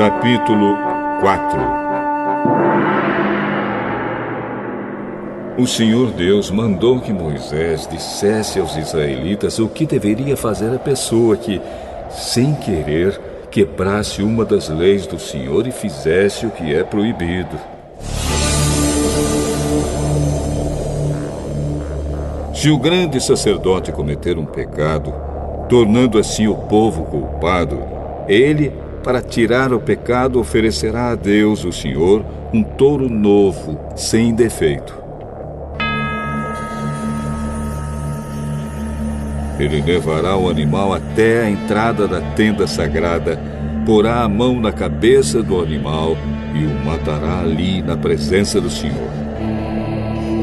Capítulo 4. O Senhor Deus mandou que Moisés dissesse aos israelitas o que deveria fazer a pessoa que, sem querer, quebrasse uma das leis do Senhor e fizesse o que é proibido. Se o grande sacerdote cometer um pecado, tornando assim o povo culpado, ele, para tirar o pecado, oferecerá a Deus, o Senhor, um touro novo, sem defeito. Ele levará o animal até a entrada da tenda sagrada, porá a mão na cabeça do animal e o matará ali na presença do Senhor.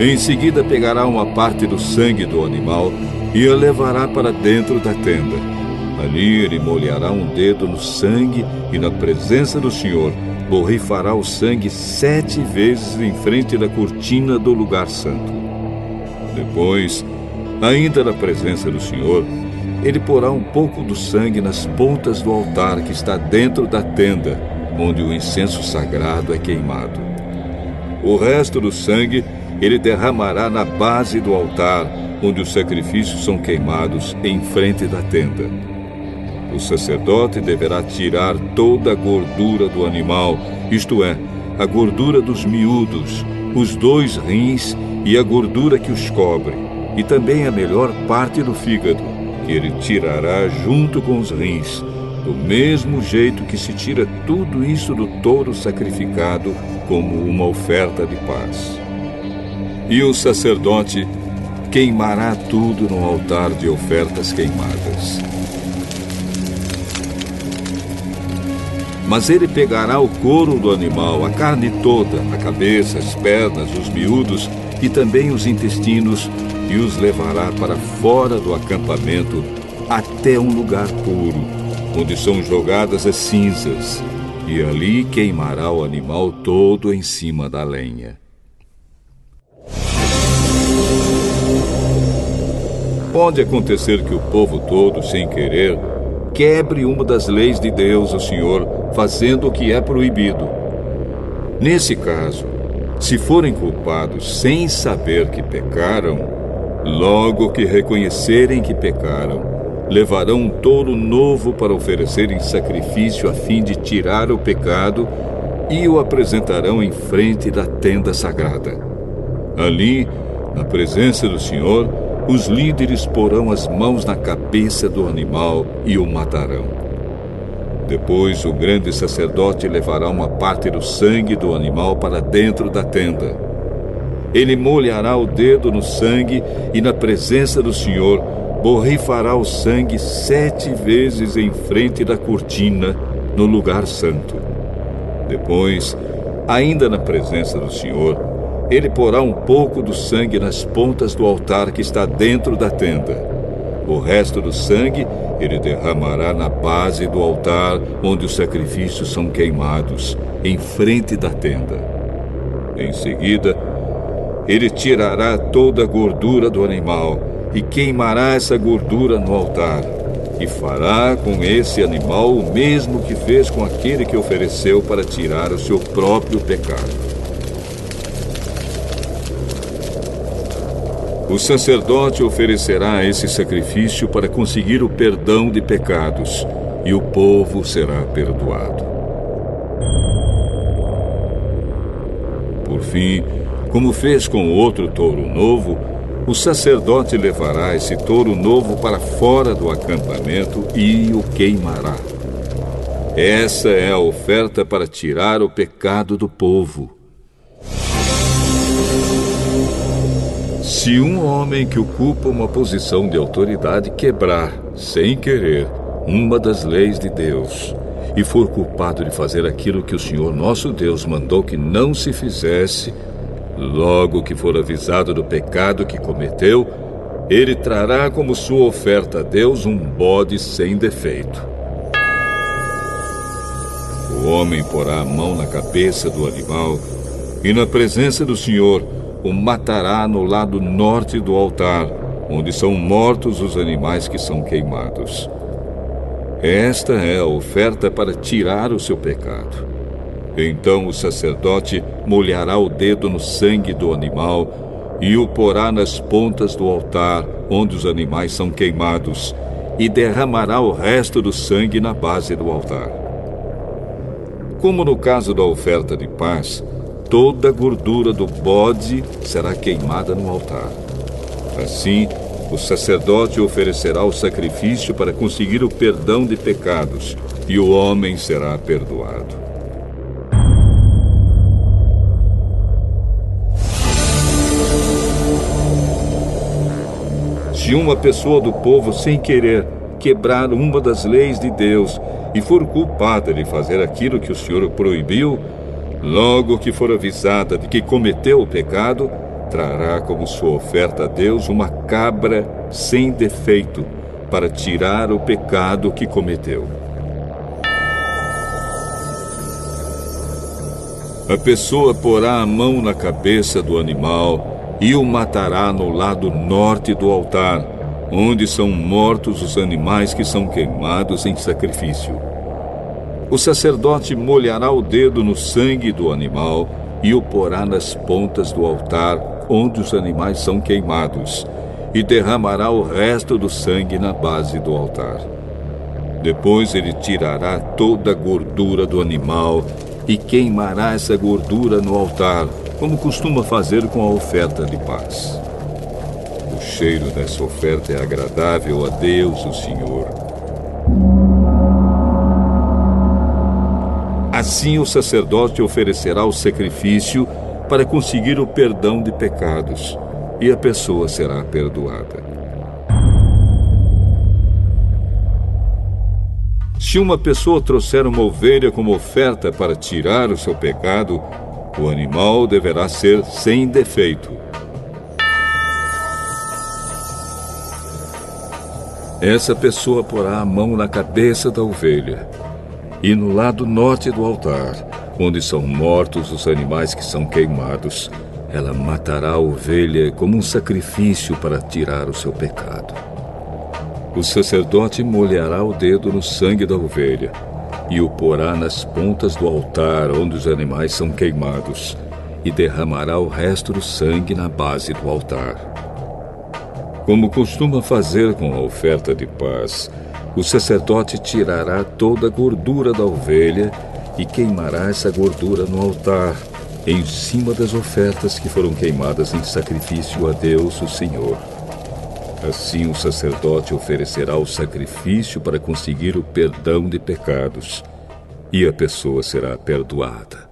Em seguida pegará uma parte do sangue do animal e a levará para dentro da tenda. Ali ele molhará um dedo no sangue e na presença do Senhor borrifará o sangue 7 vezes em frente da cortina do lugar santo. Depois, ainda na presença do Senhor, ele porá um pouco do sangue nas pontas do altar que está dentro da tenda, onde o incenso sagrado é queimado. O resto do sangue ele derramará na base do altar, onde os sacrifícios são queimados em frente da tenda. O sacerdote deverá tirar toda a gordura do animal, isto é, a gordura dos miúdos, os 2 rins e a gordura que os cobre, e também a melhor parte do fígado, que ele tirará junto com os rins, do mesmo jeito que se tira tudo isso do touro sacrificado como uma oferta de paz. E o sacerdote queimará tudo no altar de ofertas queimadas. Mas ele pegará o couro do animal, a carne toda, a cabeça, as pernas, os miúdos e também os intestinos, e os levará para fora do acampamento até um lugar puro, onde são jogadas as cinzas, e ali queimará o animal todo em cima da lenha. Pode acontecer que o povo todo, sem querer, quebre uma das leis de Deus, o Senhor, fazendo o que é proibido. Nesse caso, se forem culpados sem saber que pecaram, logo que reconhecerem que pecaram, levarão um touro novo para oferecer em sacrifício a fim de tirar o pecado e o apresentarão em frente da tenda sagrada. Ali, na presença do Senhor, os líderes porão as mãos na cabeça do animal e o matarão. Depois, o grande sacerdote levará uma parte do sangue do animal para dentro da tenda. Ele molhará o dedo no sangue e, na presença do Senhor, borrifará o sangue 7 vezes em frente da cortina, no lugar santo. Depois, ainda na presença do Senhor, ele porá um pouco do sangue nas pontas do altar que está dentro da tenda. O resto do sangue ele derramará na base do altar, onde os sacrifícios são queimados, em frente da tenda. Em seguida, ele tirará toda a gordura do animal e queimará essa gordura no altar, e fará com esse animal o mesmo que fez com aquele que ofereceu para tirar o seu próprio pecado. O sacerdote oferecerá esse sacrifício para conseguir o perdão de pecados, e o povo será perdoado. Por fim, como fez com o outro touro novo, o sacerdote levará esse touro novo para fora do acampamento e o queimará. Essa é a oferta para tirar o pecado do povo. Se um homem que ocupa uma posição de autoridade quebrar, sem querer, uma das leis de Deus, e for culpado de fazer aquilo que o Senhor nosso Deus mandou que não se fizesse, logo que for avisado do pecado que cometeu, ele trará como sua oferta a Deus um bode sem defeito. O homem porá a mão na cabeça do animal e, na presença do Senhor, o matará no lado norte do altar, onde são mortos os animais que são queimados. Esta é a oferta para tirar o seu pecado. Então o sacerdote molhará o dedo no sangue do animal e o porá nas pontas do altar onde os animais são queimados e derramará o resto do sangue na base do altar. Como no caso da oferta de paz, toda a gordura do bode será queimada no altar. Assim, o sacerdote oferecerá o sacrifício para conseguir o perdão de pecados, e o homem será perdoado. Se uma pessoa do povo, sem querer, quebrar uma das leis de Deus e for culpada de fazer aquilo que o Senhor proibiu, logo que for avisada de que cometeu o pecado, trará como sua oferta a Deus uma cabra sem defeito para tirar o pecado que cometeu. A pessoa porá a mão na cabeça do animal e o matará no lado norte do altar, onde são mortos os animais que são queimados em sacrifício. O sacerdote molhará o dedo no sangue do animal e o porá nas pontas do altar onde os animais são queimados, e derramará o resto do sangue na base do altar. Depois ele tirará toda a gordura do animal e queimará essa gordura no altar, como costuma fazer com a oferta de paz. O cheiro dessa oferta é agradável a Deus, o Senhor. Assim o sacerdote oferecerá o sacrifício para conseguir o perdão de pecados, e a pessoa será perdoada. Se uma pessoa trouxer uma ovelha como oferta para tirar o seu pecado, o animal deverá ser sem defeito. Essa pessoa porá a mão na cabeça da ovelha e no lado norte do altar, onde são mortos os animais que são queimados, ela matará a ovelha como um sacrifício para tirar o seu pecado. O sacerdote molhará o dedo no sangue da ovelha e o porá nas pontas do altar onde os animais são queimados e derramará o resto do sangue na base do altar. Como costuma fazer com a oferta de paz, o sacerdote tirará toda a gordura da ovelha e queimará essa gordura no altar, em cima das ofertas que foram queimadas em sacrifício a Deus, o Senhor. Assim o sacerdote oferecerá o sacrifício para conseguir o perdão de pecados, e a pessoa será perdoada.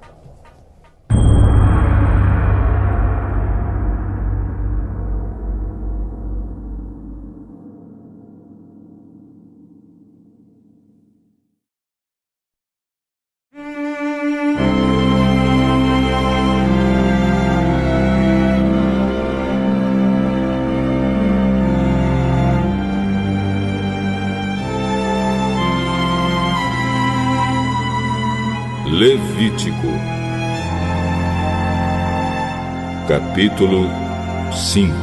Levítico, capítulo 5.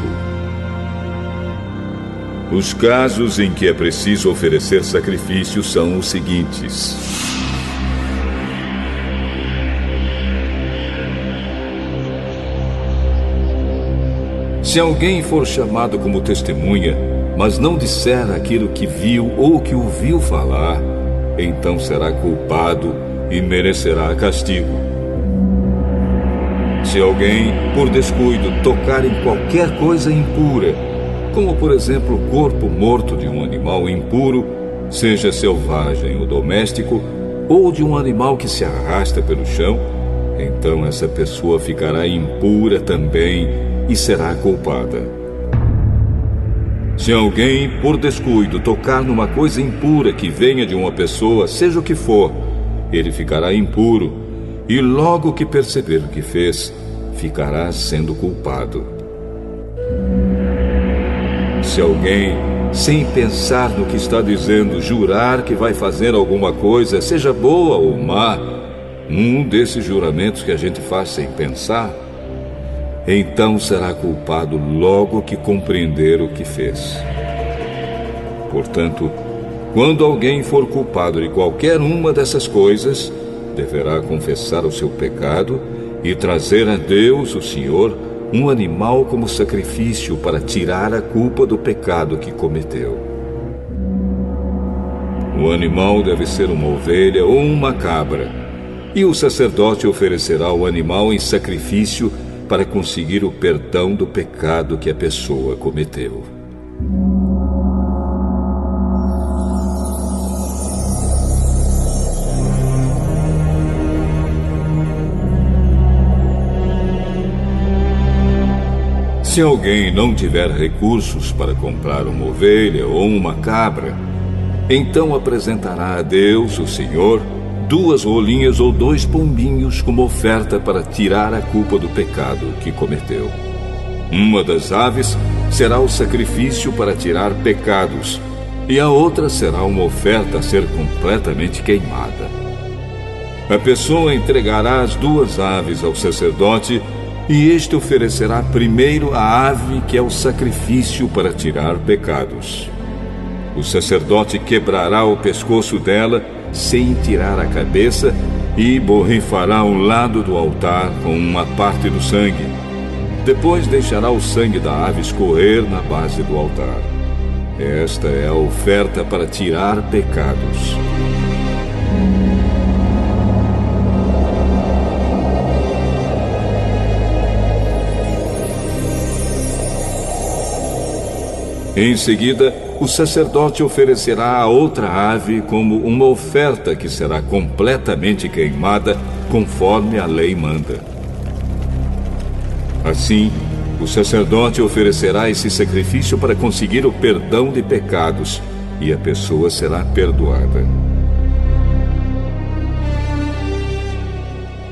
Os casos em que é preciso oferecer sacrifícios são os seguintes. Se alguém for chamado como testemunha, mas não disser aquilo que viu ou que ouviu falar, então será culpado e merecerá castigo. Se alguém, por descuido, tocar em qualquer coisa impura, como por exemplo o corpo morto de um animal impuro, seja selvagem ou doméstico, ou de um animal que se arrasta pelo chão, então essa pessoa ficará impura também e será culpada. Se alguém, por descuido, tocar numa coisa impura que venha de uma pessoa, seja o que for, ele ficará impuro, e logo que perceber o que fez, ficará sendo culpado. Se alguém, sem pensar no que está dizendo, jurar que vai fazer alguma coisa, seja boa ou má, um desses juramentos que a gente faz sem pensar, então será culpado logo que compreender o que fez. Portanto, Quando alguém for culpado de qualquer uma dessas coisas, deverá confessar o seu pecado e trazer a Deus, o Senhor, um animal como sacrifício para tirar a culpa do pecado que cometeu. O animal deve ser uma ovelha ou uma cabra, e o sacerdote oferecerá o animal em sacrifício para conseguir o perdão do pecado que a pessoa cometeu. Se alguém não tiver recursos para comprar uma ovelha ou uma cabra, então apresentará a Deus, o Senhor, 2 rolinhas ou 2 pombinhos como oferta para tirar a culpa do pecado que cometeu. Uma das aves será o sacrifício para tirar pecados, e a outra será uma oferta a ser completamente queimada. A pessoa entregará as 2 aves ao sacerdote, e este oferecerá primeiro a ave que é o sacrifício para tirar pecados. O sacerdote quebrará o pescoço dela sem tirar a cabeça e borrifará o lado do altar com uma parte do sangue. Depois deixará o sangue da ave escorrer na base do altar. Esta é a oferta para tirar pecados. Em seguida, o sacerdote oferecerá a outra ave como uma oferta que será completamente queimada, conforme a lei manda. Assim, o sacerdote oferecerá esse sacrifício para conseguir o perdão de pecados, e a pessoa será perdoada.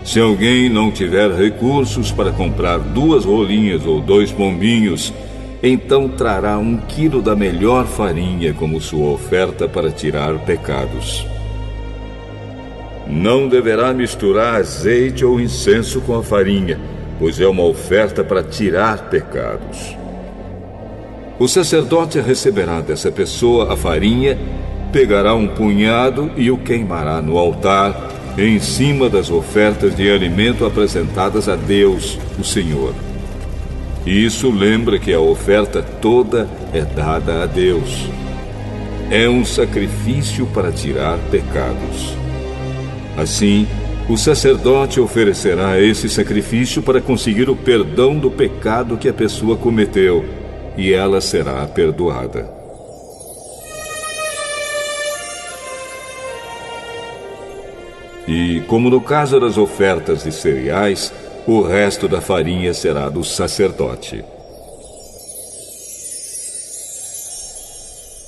Se alguém não tiver recursos para comprar 2 rolinhas ou 2 pombinhos, então trará 1 quilo da melhor farinha como sua oferta para tirar pecados. Não deverá misturar azeite ou incenso com a farinha, pois é uma oferta para tirar pecados. O sacerdote receberá dessa pessoa a farinha, pegará um punhado e o queimará no altar, em cima das ofertas de alimento apresentadas a Deus, o Senhor. Isso lembra que a oferta toda é dada a Deus. É um sacrifício para tirar pecados. Assim, o sacerdote oferecerá esse sacrifício para conseguir o perdão do pecado que a pessoa cometeu, e ela será perdoada. E, como no caso das ofertas de cereais, o resto da farinha será do sacerdote.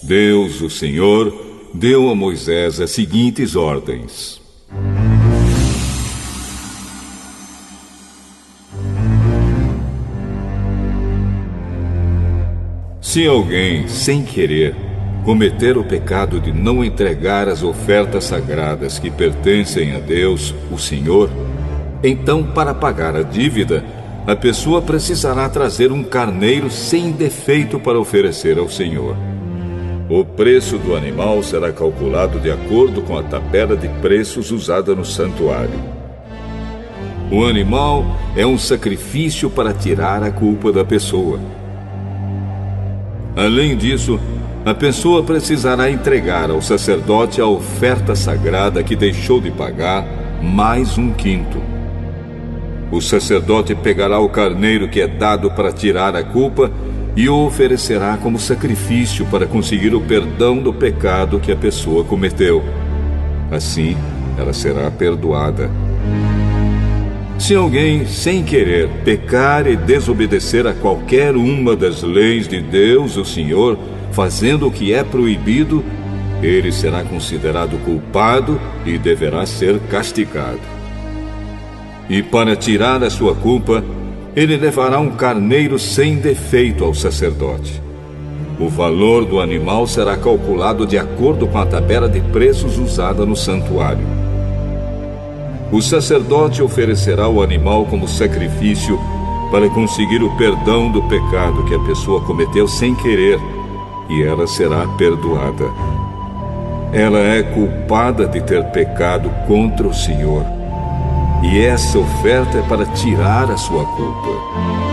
Deus, o Senhor, deu a Moisés as seguintes ordens. Se alguém, sem querer, cometer o pecado de não entregar as ofertas sagradas que pertencem a Deus, o Senhor, então, para pagar a dívida, a pessoa precisará trazer um carneiro sem defeito para oferecer ao Senhor. O preço do animal será calculado de acordo com a tabela de preços usada no santuário. O animal é um sacrifício para tirar a culpa da pessoa. Além disso, a pessoa precisará entregar ao sacerdote a oferta sagrada que deixou de pagar, mais 1/5. O sacerdote pegará o carneiro que é dado para tirar a culpa e o oferecerá como sacrifício para conseguir o perdão do pecado que a pessoa cometeu. Assim, ela será perdoada. Se alguém, sem querer, pecar e desobedecer a qualquer uma das leis de Deus, o Senhor, fazendo o que é proibido, ele será considerado culpado e deverá ser castigado. E para tirar a sua culpa, ele levará um carneiro sem defeito ao sacerdote. O valor do animal será calculado de acordo com a tabela de preços usada no santuário. O sacerdote oferecerá o animal como sacrifício para conseguir o perdão do pecado que a pessoa cometeu sem querer, e ela será perdoada. ela é culpada de ter pecado contra o Senhor. E essa oferta é para tirar a sua culpa.